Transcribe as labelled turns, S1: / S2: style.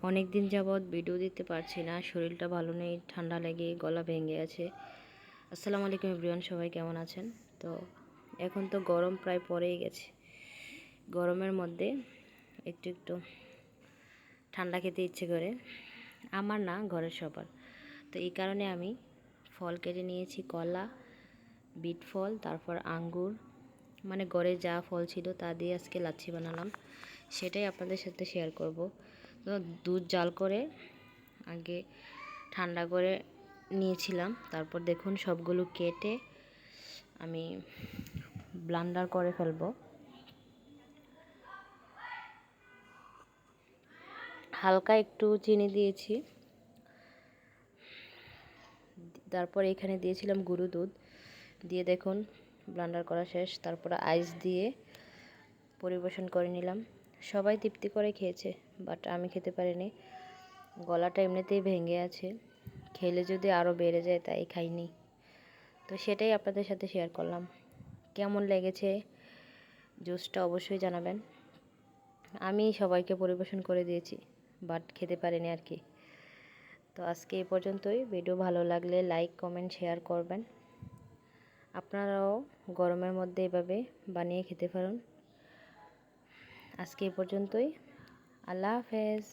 S1: অনেক দিন যাবৎ ভিডিও দিতে পারছি না, শরীরটা ভালো নেই, ঠান্ডা লেগে গলা ভেঙে আছে। আসসালামু আলাইকুম এভরিওয়ান, সবাই কেমন আছেন? তো এখন তো গরম প্রায় পড়েই গেছে। গরমের মধ্যে একটু একটু ঠান্ডা খেতে ইচ্ছে করে, আমার না, ঘরের সবার। তো এই কারণে আমি ফল কেটে নিয়েছি, কলা, বিট ফল, তারপর আঙ্গুর, মানে ঘরে যা ফল ছিল তা দিয়ে আজকে লাচ্ছি বানালাম, সেটাই আপনাদের সাথে শেয়ার করব। তো দুধ জাল করে আগে ঠান্ডা করে নিয়েছিলাম, তারপর দেখুন সবগুলো কেটে আমি ব্লান্ডার করে ফেলবো। হালকা একটু চিনি দিয়েছি, তারপর এখানে দিয়েছিলাম গুঁড়ো দুধ দিয়ে, দেখুন ব্লান্ডার করা শেষ। তারপর আইস দিয়ে পরিবেশন করে নিলাম। সবাই তৃপ্তি করে খেয়েছে, বাট আমি খেতে পারিনি, গলাটা এমনিতেই ভেঙে আছে, খেলে যদি আরও বেড়ে যায় তাই খাইনি। তো সেটাই আপনাদের সাথে শেয়ার করলাম। কেমন লেগেছে জুসটা অবশ্যই জানাবেন। আমি সবাইকে পরিবেশন করে দিয়েছি, বাট খেতে পারিনি আর কি। তো আজকে এই পর্যন্তই। ভিডিও ভালো লাগলে লাইক, কমেন্ট, শেয়ার করবেন। আপনারাও গরমের মধ্যে এভাবে বানিয়ে খেতে পারেন। আজকে এই পর্যন্তই। আল্লাহ হাফেজ।